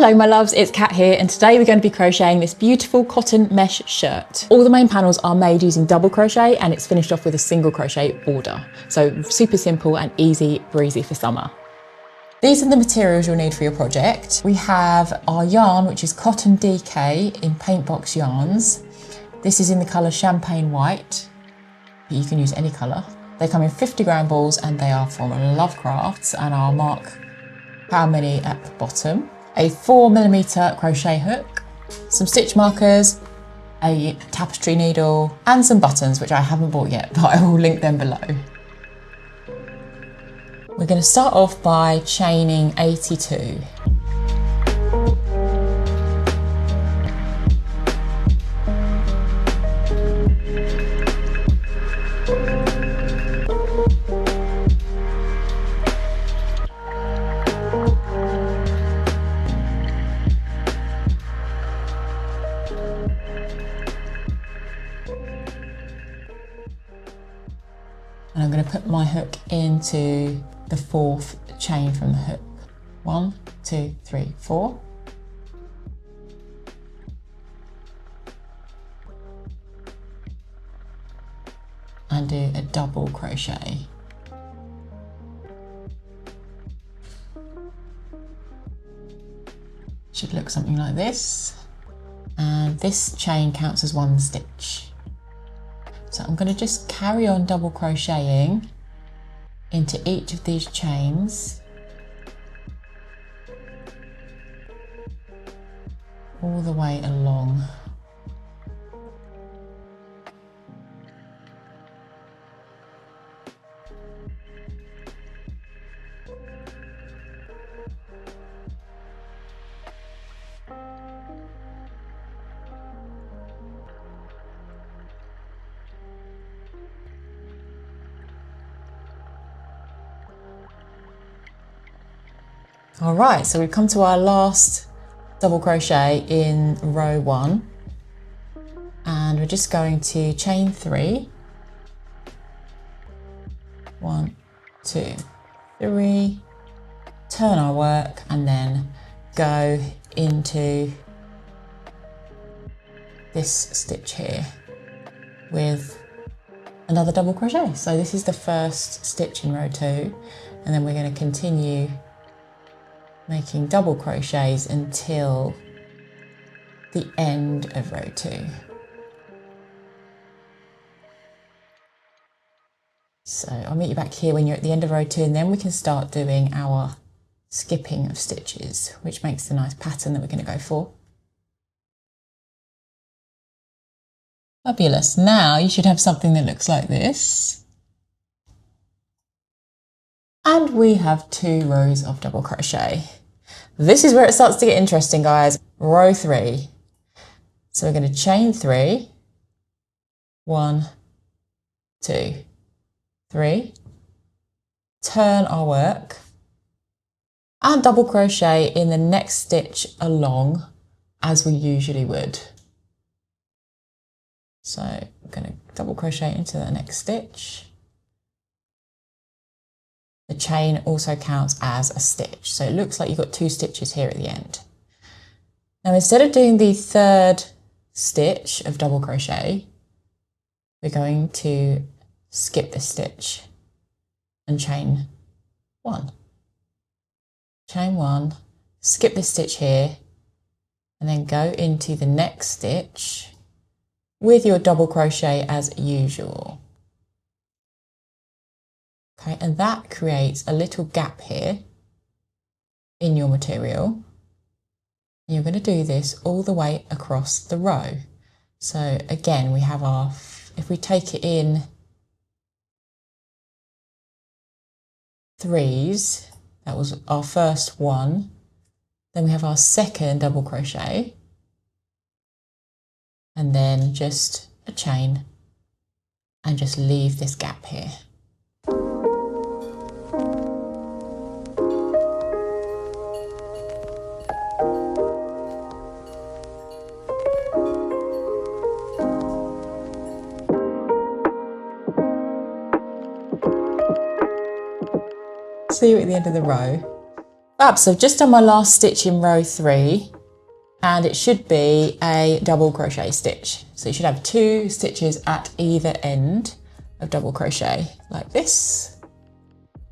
Hello my loves, it's Kat here, and today we're going to be crocheting this beautiful cotton mesh shirt. All the main panels are made using double crochet and it's finished off with a single crochet border. So super simple and easy breezy for summer. These are the materials you'll need for your project. We have our yarn, which is cotton DK in paint box yarns. This is in the colour champagne white, but you can use any colour. They come in 50-gram balls and they are from Lovecrafts, and I'll mark how many at the bottom. A 4mm crochet hook, some stitch markers, a tapestry needle, and some buttons, which I haven't bought yet, but I will link them below. We're going to start off by chaining 82. And I'm going to put my hook into the fourth chain from the hook. 1, 2, 3, 4. And do a double crochet. Should look something like this. And this chain counts as one stitch. So I'm going to just carry on double crocheting into each of these chains all the way along. All right, so we've come to our last double crochet in row 1, and we're just going to chain 3. 1, 2, 3, turn our work, and then go into this stitch here with another double crochet. So this is the first stitch in row 2, and then we're going to continue making double crochets until the end of row 2. So I'll meet you back here when you're at the end of row 2, and then we can start doing our skipping of stitches, which makes the nice pattern that we're going to go for. Fabulous. Now you should have something that looks like this. And we have 2 rows of double crochet. This is where it starts to get interesting, guys. Row 3. So we're going to chain 3. 1, 2, 3. Turn our work and double crochet in the next stitch along as we usually would. So I'm going to double crochet into the next stitch. The chain also counts as a stitch, so it looks like you've got 2 stitches here at the end. Now instead of doing the third stitch of double crochet, we're going to skip this stitch and chain 1. Chain 1, skip this stitch here, and then go into the next stitch with your double crochet as usual. Okay, and that creates a little gap here in your material. And you're going to do this all the way across the row. So again, we have our, if we take it in 3s, that was our first one. Then we have our second double crochet. And then just a chain and just leave this gap here. See you at the end of the row. Fab, so I've just done my last stitch in row 3 and it should be a double crochet stitch. So you should have 2 stitches at either end of double crochet like this.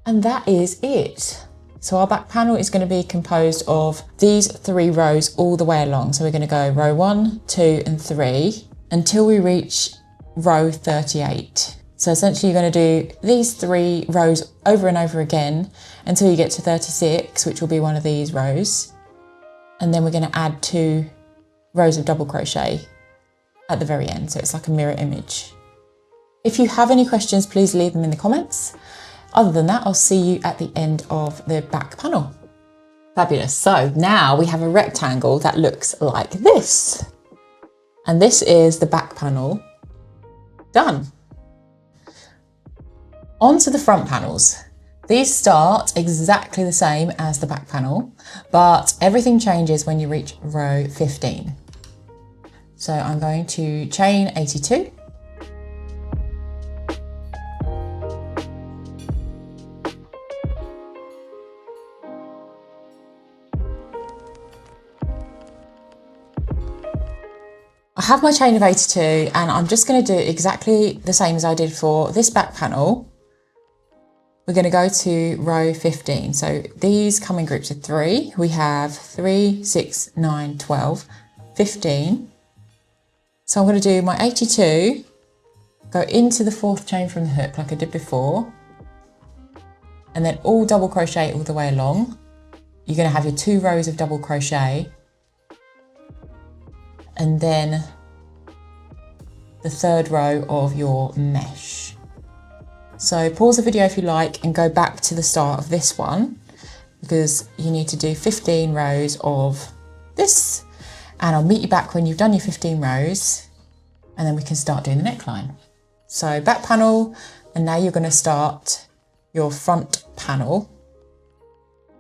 And that is it. So our back panel is going to be composed of these 3 rows all the way along. So we're going to go row 1, 2 and 3 until we reach row 38. So essentially you're going to do these 3 rows over and over again until you get to 36, which will be one of these rows. And then we're going to add 2 rows of double crochet at the very end. So it's like a mirror image. If you have any questions, please leave them in the comments. Other than that, I'll see you at the end of the back panel. Fabulous. So now we have a rectangle that looks like this. And this is the back panel done. On to the front panels. These start exactly the same as the back panel, but everything changes when you reach row 15. So I'm going to chain 82. I have my chain of 82 and I'm just going to do exactly the same as I did for this back panel. We're going to go to row 15. So these come in groups of 3. We have 3, 6, 9, 12, 15. So I'm going to do my 82, go into the 4th chain from the hook like I did before, and then all double crochet all the way along. You're going to have your 2 rows of double crochet, and then the 3rd row of your mesh. So pause the video if you like and go back to the start of this one, because you need to do 15 rows of this, and I'll meet you back when you've done your 15 rows and then we can start doing the neckline. So back panel, and now you're going to start your front panel,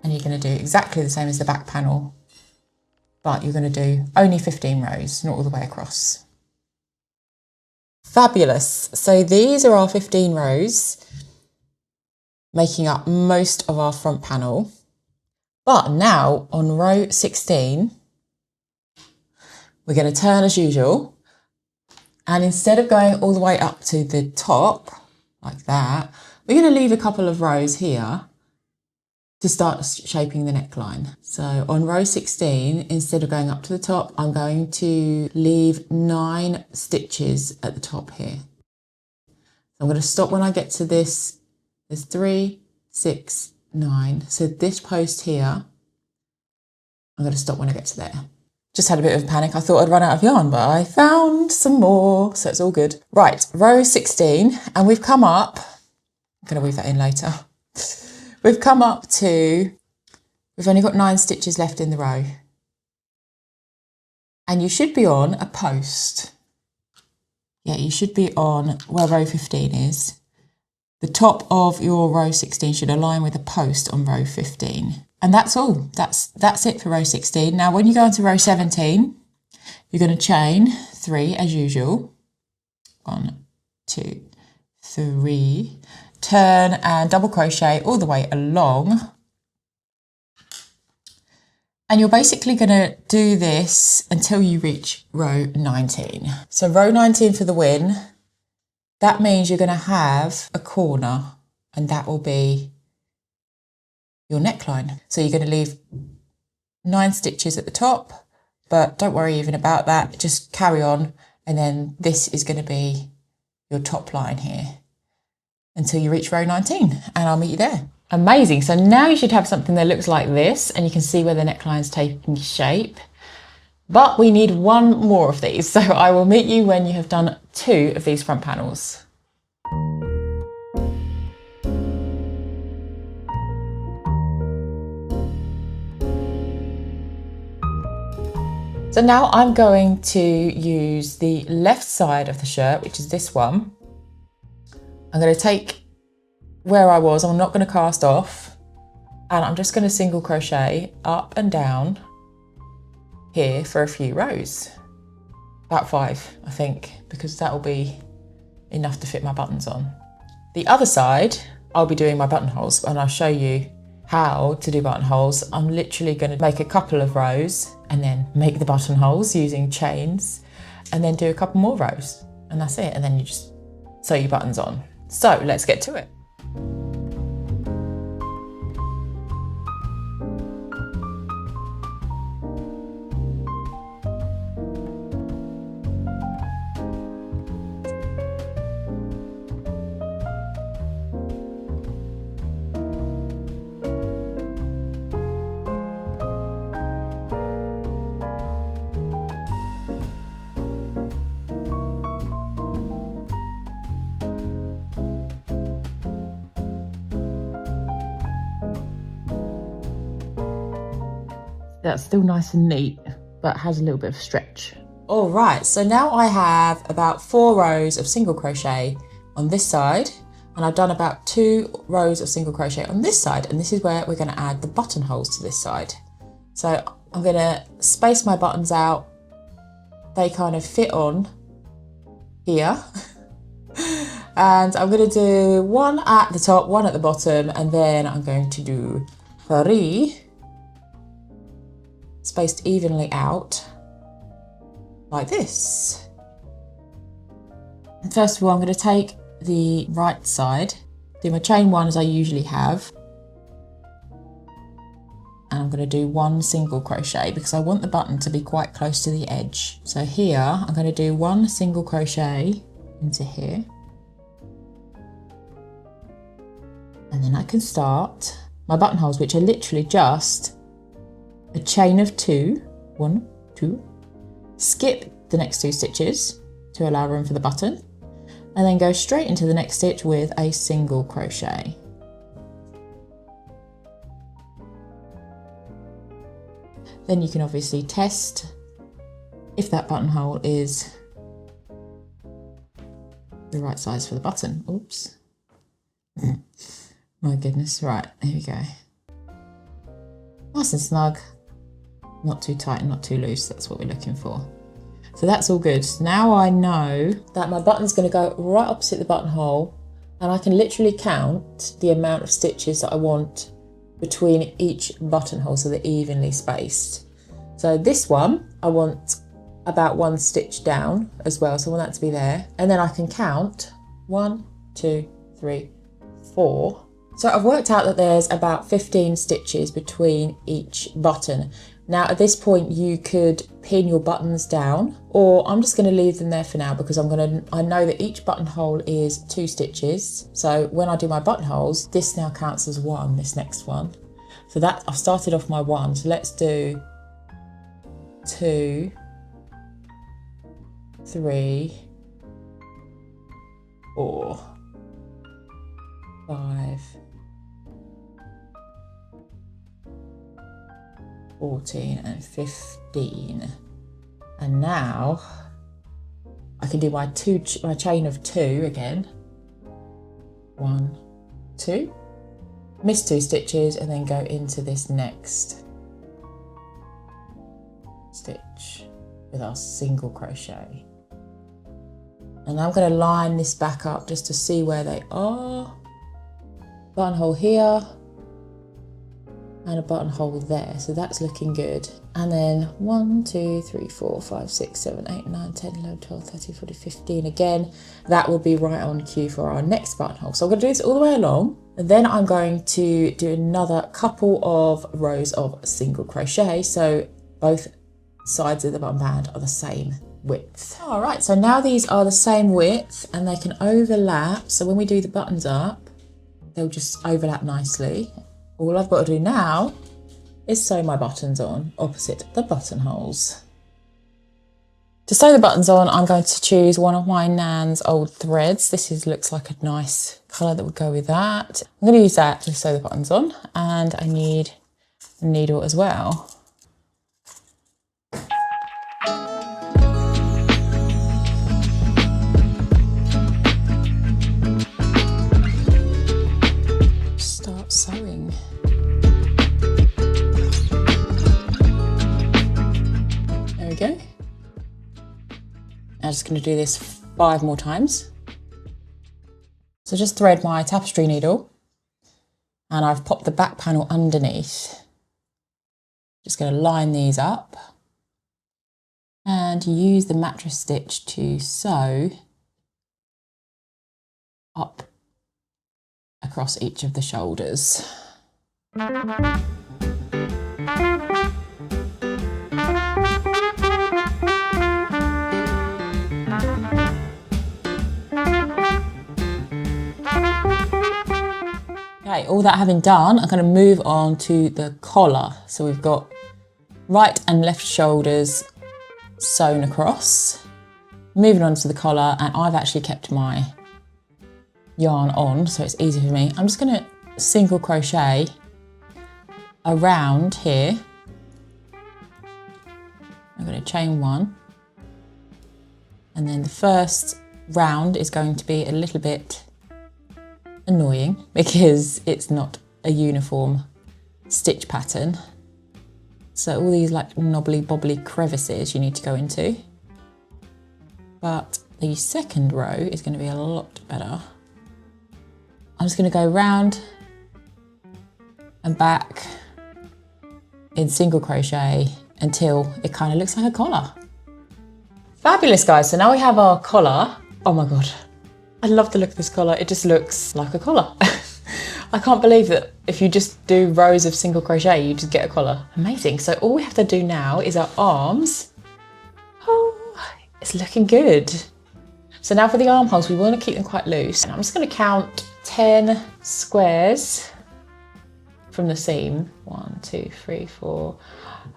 and you're going to do exactly the same as the back panel, but you're going to do only 15 rows, not all the way across. Fabulous. So these are our 15 rows, making up most of our front panel. But now on row 16, we're going to turn as usual. And instead of going all the way up to the top, like that, we're going to leave a couple of rows here to start shaping the neckline. So on row 16, instead of going up to the top, I'm going to leave 9 stitches at the top here. I'm going to stop when I get to this. There's 3, 6, 9. So this post here, I'm going to stop when I get to there. Just had a bit of a panic. I thought I'd run out of yarn, but I found some more, so it's all good. Right, row 16, and we've come up, I'm going to weave that in later. We've come up to, we've only got 9 stitches left in the row. And you should be on a post. Yeah, you should be on where row 15 is. The top of your row 16 should align with a post on row 15. And that's all. That's it for row 16. Now, when you go into row 17, you're going to chain 3 as usual. 1, 2, 3. Turn and double crochet all the way along. And you're basically going to do this until you reach row 19. So row 19 for the win. That means you're going to have a corner, and that will be your neckline. So you're going to leave 9 stitches at the top, but don't worry even about that. Just carry on. And then this is going to be your top line here until you reach row 19, and I'll meet you there. Amazing. So now you should have something that looks like this, and you can see where the neckline's taking shape. But we need 1 more of these. So I will meet you when you have done 2 of these front panels. So now I'm going to use the left side of the shirt, which is this one. I'm going to take where I was, I'm not going to cast off, and I'm just going to single crochet up and down here for a few rows. About 5, I think, because that will be enough to fit my buttons on. The other side, I'll be doing my buttonholes, and I'll show you how to do buttonholes, I'm literally going to make a couple of rows and then make the buttonholes using chains and then do a couple more rows and that's it. And then you just sew your buttons on. So let's get to it. That's still nice and neat, but has a little bit of stretch. All right, so now I have about 4 rows of single crochet on this side, and I've done about 2 rows of single crochet on this side, and this is where we're gonna add the buttonholes to this side. So I'm gonna space my buttons out. They kind of fit on here. And I'm gonna do 1 at the top, 1 at the bottom, and then I'm going to do 3 spaced evenly out like this. And first of all, I'm going to take the right side, do my chain 1 as I usually have, and I'm going to do 1 single crochet because I want the button to be quite close to the edge. So here I'm going to do 1 single crochet into here, and then I can start my buttonholes, which are literally just a chain of 2, 1, 2, skip the next 2 stitches to allow room for the button, and then go straight into the next stitch with a single crochet. Then you can obviously test if that buttonhole is the right size for the button. Oops. My goodness, right, here we go. Nice and snug. Not too tight and not too loose, that's what we're looking for. So that's all good. Now I know that my button's going to go right opposite the buttonhole, and I can literally count the amount of stitches that I want between each buttonhole so they're evenly spaced. So this one, I want about 1 stitch down as well, so I want that to be there. And then I can count 1, 2, 3, 4. So I've worked out that there's about 15 stitches between each button. Now at this point you could pin your buttons down, or I'm just going to leave them there for now because I know that each buttonhole is 2 stitches. So when I do my buttonholes, this now counts as 1, this next one. So that I've started off my 1. So let's do 2, 3, 4, 5, 14 and 15. And now I can do my chain of 2 again. 1, 2, miss 2 stitches and then go into this next stitch with our single crochet. And I'm going to line this back up just to see where they are. Buttonhole here and a buttonhole there, so that's looking good. And then 1, 2, 3, 4, 5, 6, 7, 8, 9, 10, 11, 12, 13, 14, 15 again. That will be right on cue for our next buttonhole. So I'm going to do this all the way along, and then I'm going to do another couple of rows of single crochet, so both sides of the button band are the same width. All right, so now these are the same width and they can overlap, so when we do the buttons up, they'll just overlap nicely. All I've got to do now is sew my buttons on opposite the buttonholes. To sew the buttons on, I'm going to choose one of my Nan's old threads. This looks like a nice colour that would go with that. I'm going to use that to sew the buttons on, and I need a needle as well. Start sewing. There we go. I'm just going to do this 5 more times. So just thread my tapestry needle and I've popped the back panel underneath. Just going to line these up and use the mattress stitch to sew up across each of the shoulders. Okay, all that having done, I'm going to move on to the collar. So we've got right and left shoulders sewn across. Moving on to the collar, and I've actually kept my yarn on so it's easy for me. I'm just going to single crochet around here. I'm going to chain one, and then the first round is going to be a little bit annoying because it's not a uniform stitch pattern. So all these like knobbly bobbly crevices you need to go into. But the second row is going to be a lot better. I'm just going to go round and back in single crochet until it kind of looks like a collar. Fabulous, guys. So now we have our collar. Oh my God. I love the look of this collar. It just looks like a collar. I can't believe that if you just do rows of single crochet, you just get a collar. Amazing. So all we have to do now is our arms. Oh, it's looking good. So now for the armholes, we want to keep them quite loose. And I'm just going to count 10 squares from the seam. 1, 2, 3, 4,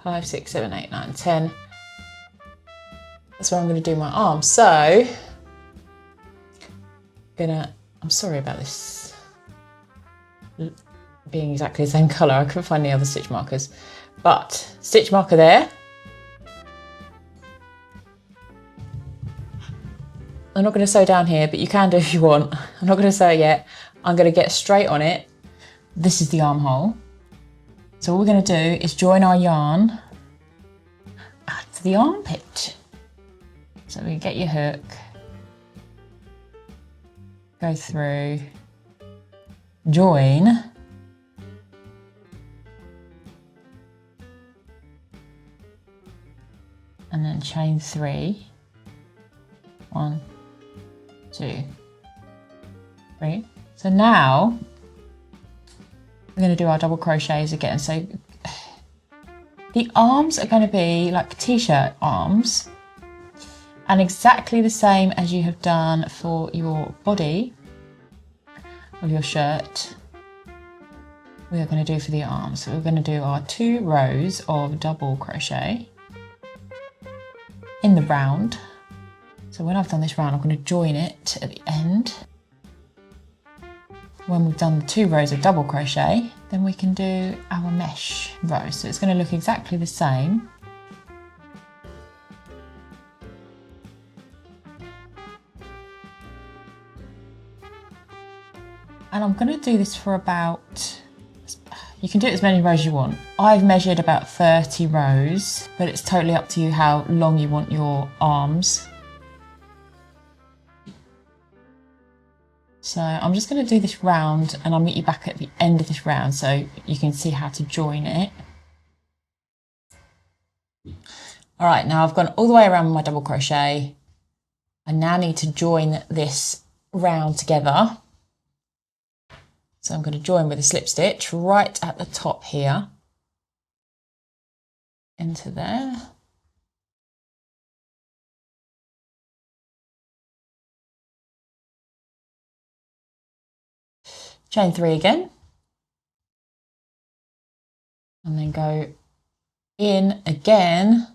5, 6, 7, 8, 9, 10. That's where I'm going to do my arms. So I'm sorry about this being exactly the same colour. I couldn't find the other stitch markers, but stitch marker there. I'm not going to sew down here, but you can do if you want. I'm not going to sew yet. I'm going to get straight on it. This is the armhole. So what we're going to do is join our yarn to the armpit. So we get your hook, go through, join, and then chain 3. 1, 2, 3. So now we're going to do our double crochets again. So the arms are going to be like t-shirt arms, and exactly the same as you have done for your body of your shirt, we are going to do for the arms. So we're going to do our 2 rows of double crochet in the round. So when I've done this round, I'm going to join it at the end. When we've done the 2 rows of double crochet, then we can do our mesh row. So it's going to look exactly the same. And I'm going to do this for about, you can do it as many rows as you want. I've measured about 30 rows, but it's totally up to you how long you want your arms. So I'm just going to do this round, and I'll meet you back at the end of this round so you can see how to join it. All right, now I've gone all the way around with my double crochet. I now need to join this round together. So I'm going to join with a slip stitch right at the top here, into there. Chain 3 again, and then go in again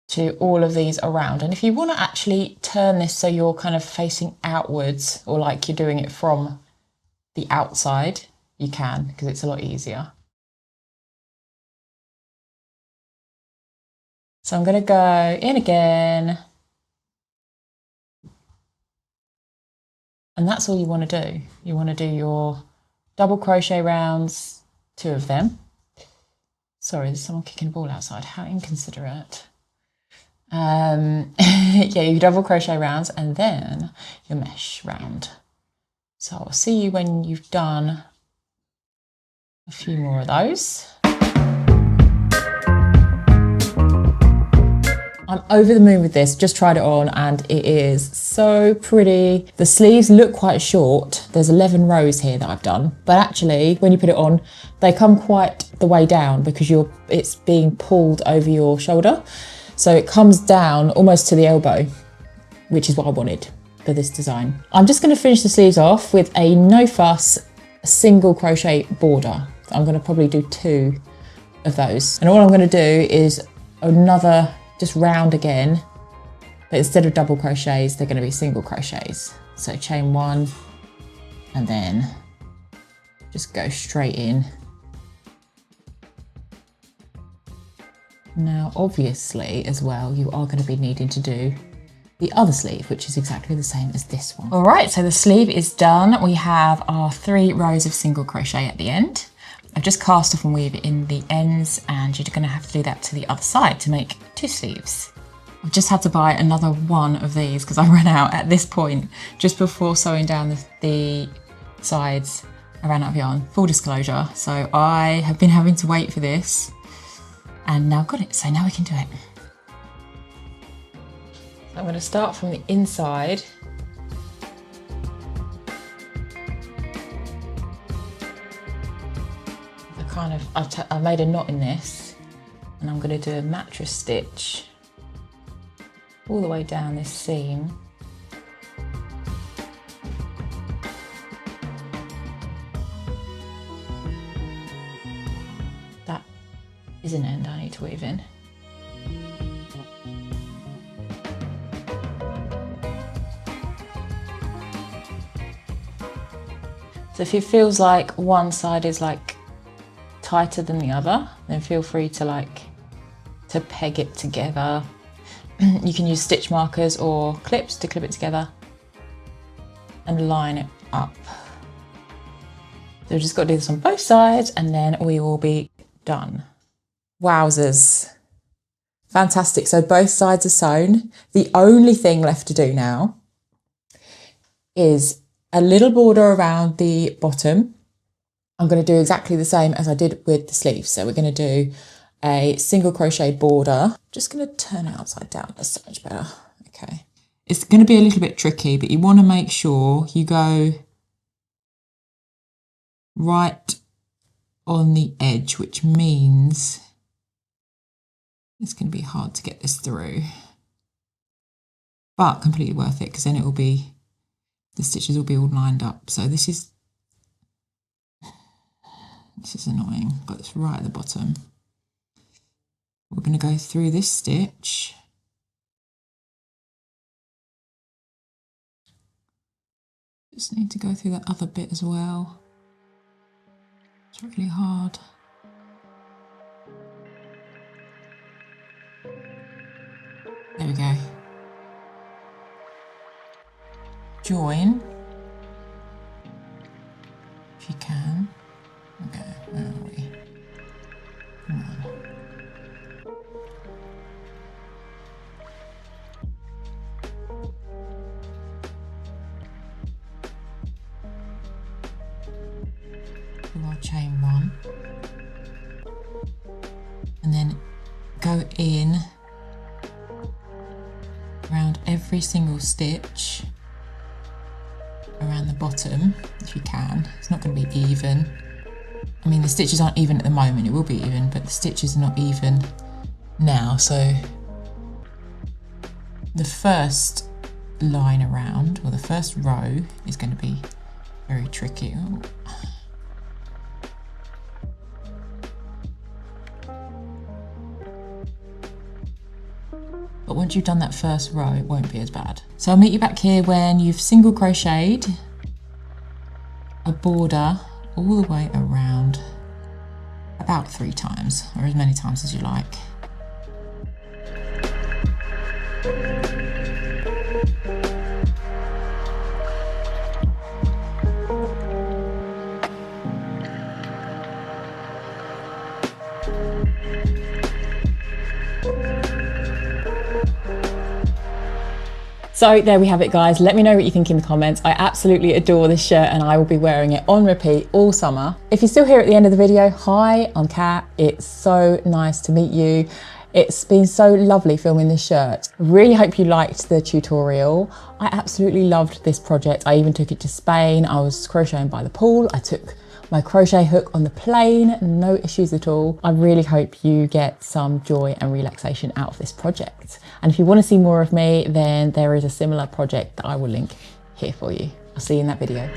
to all of these around. And if you want to actually turn this so you're kind of facing outwards, or like you're doing it from the outside, you can, because it's a lot easier. So I'm going to go in again, and that's all you want to do. You want to do your double crochet rounds, 2 of them. Sorry, there's someone kicking a ball outside, how inconsiderate. Yeah, your double crochet rounds and then your mesh round. So I'll see you when you've done a few more of those. I'm over the moon with this, just tried it on and it is so pretty. The sleeves look quite short. There's 11 rows here that I've done, but actually when you put it on, they come quite the way down because it's being pulled over your shoulder. So it comes down almost to the elbow, which is what I wanted for this design. I'm just gonna finish the sleeves off with a no fuss single crochet border. I'm gonna probably do 2 of those. And all I'm gonna do is another just round again, but instead of double crochets, they're going to be single crochets. So chain 1 and then just go straight in. Now, obviously as well, you are going to be needing to do the other sleeve, which is exactly the same as this one. All right, so the sleeve is done. We have our 3 rows of single crochet at the end. I've just cast off and weave in the ends and you're going to have to do that to the other side to make 2 sleeves. I've just had to buy another one of these because I ran out at this point just before sewing down the sides. I ran out of yarn, full disclosure. So I have been having to wait for this and now I've got it. So now we can do it. I'm going to start from the inside. I've made a knot in this and I'm going to do a mattress stitch all the way down this seam. That is an end I need to weave in. So if it feels like one side is like tighter than the other, then feel free to peg it together. You can use stitch markers or clips to clip it together and line it up. So we've just got to do this on both sides and then we will be done. Wowzers. Fantastic, so both sides are sewn. The only thing left to do now is a little border around the bottom. I'm going to do exactly the same as I did with the sleeves. So we're going to do a single crochet border. Just going to turn it upside down. That's so much better. Okay. It's going to be a little bit tricky, but you want to make sure you go right on the edge, which means it's going to be hard to get this through, but completely worth it because then it will be, the stitches will be all lined up. So this is annoying, but it's right at the bottom. We're going to go through this stitch. Just need to go through that other bit as well. It's really hard. There we go. Join, if you can. Okay, where are we? Come on. Do our chain 1. And then go in around every single stitch around the bottom, if you can. It's not going to be even. I mean, the stitches aren't even at the moment, it will be even, but the stitches are not even now. So the first line around, or the first row, is going to be very tricky. Oh. But once you've done that first row, it won't be as bad. So I'll meet you back here when you've single crocheted a border all the way around about 3 times, or as many times as you like. So there we have it, guys. Let me know what you think in the comments. I absolutely adore this shirt and I will be wearing it on repeat all summer. If you're still here at the end of the video, hi, I'm Kat. It's so nice to meet you. It's been so lovely filming this shirt. Really hope you liked the tutorial. I absolutely loved this project. I even took it to Spain. I was crocheting by the pool. I took my crochet hook on the plane, no issues at all. I really hope you get some joy and relaxation out of this project. And if you want to see more of me, then there is a similar project that I will link here for you. I'll see you in that video.